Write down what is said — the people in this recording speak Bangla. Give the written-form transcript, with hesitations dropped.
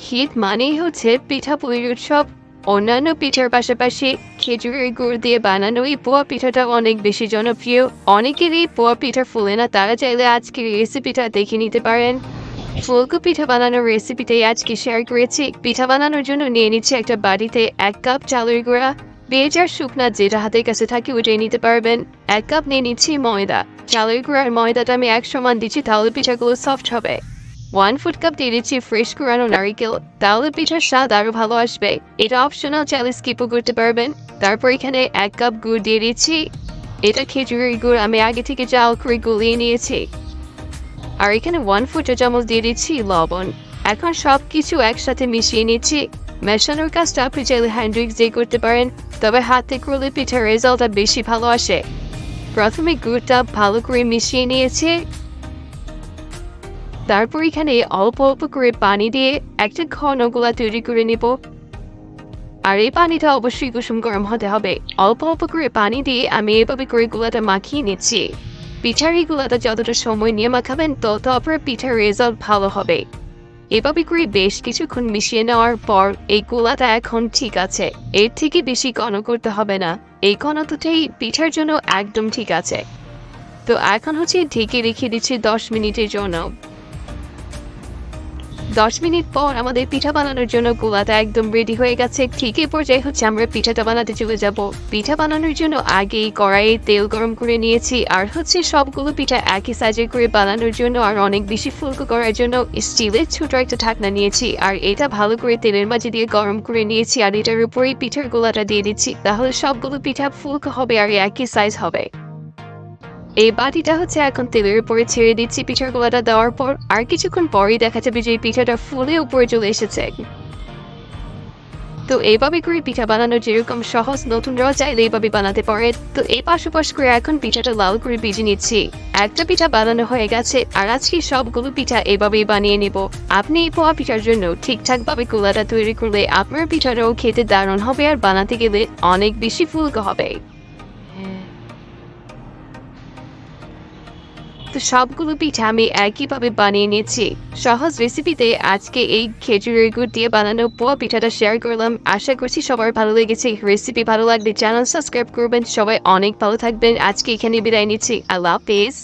শীত মানেই হচ্ছে পিঠাপুলির উৎসব। অন্যান্য পিঠার পাশাপাশি খেজুরের গুড় দিয়ে বানানো এই পোয়া পিঠাটা অনেক বেশি জনপ্রিয়। অনেকেরই পোয়া পিঠা ফুলে না, তারা চাইলে আজকের রেসিপিটা দেখে নিতে পারেন। ফুলকো পিঠা বানানোর রেসিপিটাই আজকে শেয়ার করেছি। পিঠা বানানোর জন্য নিয়ে নিচ্ছি একটা বাটিতে 1 কাপ চালের গুঁড়া, ভেজ আর শুকনা যেটা হাতের কাছে থাকে ওটাই নিতে পারবেন। 1 কাপ নিয়ে নিচ্ছি ময়দা। চালের গুঁড়ার ময়দাটা আমি 1 সমান দিচ্ছি, তাহলে পিঠাগুলো সফট হবে। 1 ফুট কাপ দিয়ে দিচ্ছি ফ্রেশ কুড়ানো নারিকেল, তাহলে পিঠার স্বাদ আরো ভালো আসবে। এটা অপশনাল, চাইলে স্কিপও করতে পারবেন। তারপর এখানে 1 কাপ গুড় দিয়ে দিচ্ছি। এটা খেজুরের গুড়, আমি আগে থেকে জাল করে গুলিয়ে নিয়েছি। আর এখানে 1 ফুট চামচ দিয়ে দিচ্ছি লবণ। এখন সব কিছু একসাথে মিশিয়ে নিচ্ছি। মেশানোর কাজটা আপনি চাইলে হ্যান্ড উইক্স দিয়ে করতে পারেন, তবে হাতে করলে পিঠার রেজাল্টটা বেশি ভালো আসে। প্রথমে গুড়টা ভালো করে মিশিয়ে নিয়েছি। তারপর এখানে অল্প অল্প করে পানি দিয়ে একটা ঘন গোলা তৈরি করে নিব। আর এই পানিটা অবশ্যই কুসুম গরম হতে হবে। অল্প অল্প করে পানি দিয়ে আমি এভাবে করে গোলাটা মাখিয়ে নিচ্ছি। পিঠার এই গোলাটা যতটা সময় নিয়ে মাখাবেন তত আপনার পিঠার রেজাল্ট ভালো হবে। এভাবে করে বেশ কিছুক্ষণ মিশিয়ে নেওয়ার পর এই গোলাটা এখন ঠিক আছে। এর থেকে বেশি ঘন করতে হবে না। এই ঘনত্বটাই পিঠার জন্য একদম ঠিক আছে। তো এখন হচ্ছে ঢেকে রেখে দিচ্ছি 10 মিনিটের জন্য। 10 মিনিট পর আমাদের পিঠা বানানোর জন্য গোলাটা একদম রেডি হয়ে গেছে। ঠিক এই পর্যায়ে হচ্ছে আমরা পিঠাটা বানাতে চলে যাব। পিঠা বানানোর জন্য আগেই কড়াইয়ে তেল গরম করে নিয়েছি, আর হচ্ছে সবগুলো পিঠা একই সাইজের করে বানানোর জন্য আর অনেক বেশি ফুলকো করার জন্য স্টিলের ছোট একটা ঢাকনা নিয়েছি, আর এটা ভালো করে তেলের মাঝে দিয়ে গরম করে নিয়েছি। আর এটার উপরেই পিঠার গোলাটা দিয়ে দিচ্ছি, তাহলে সবগুলো পিঠা ফুলকো হবে আর একই সাইজ হবে। এই বাটিটা হচ্ছে এখন তেলের উপরে ছেড়ে দিচ্ছি পিঠার গোলাটা দেওয়ার পর। আর কিছুক্ষণ পরেই দেখা যাবে যে এই পিঠাটা ফুলে উপরে চলে এসেছে। তো এইভাবে করে পিঠা বানানো যেরকম সহজ, নতুনরাও চাইলে এইভাবে বানাতে পারে। তো এই পাশাপাশি করে এখন পিঠাটা লাল করে ভেজে নিচ্ছি। একটা পিঠা বানানো হয়ে গেছে, আর আজকে সবগুলো পিঠা এভাবেই বানিয়ে নিব। আপনি এই পোয়া পিঠার জন্য ঠিকঠাক ভাবে গোলাটা তৈরি করলে আপনার পিঠাটাও খেতে দারুণ হবে, আর বানাতে গেলে অনেক বেশি ফুলকো হবে। তো সবগুলো পিঠা আমি একইভাবে বানিয়ে নিয়েছি। সহজ রেসিপিতে আজকে এই খেজুরের গুড় দিয়ে বানানো পোয়া পিঠাটা শেয়ার করলাম। আশা করছি সবার ভালো লেগেছে। রেসিপি ভালো লাগলে চ্যানেল সাবস্ক্রাইব করবেন। সবাই অনেক ভালো থাকবেন। আজকে এখানে বিদায় নিচ্ছি। আল্লাহ হাফেজ।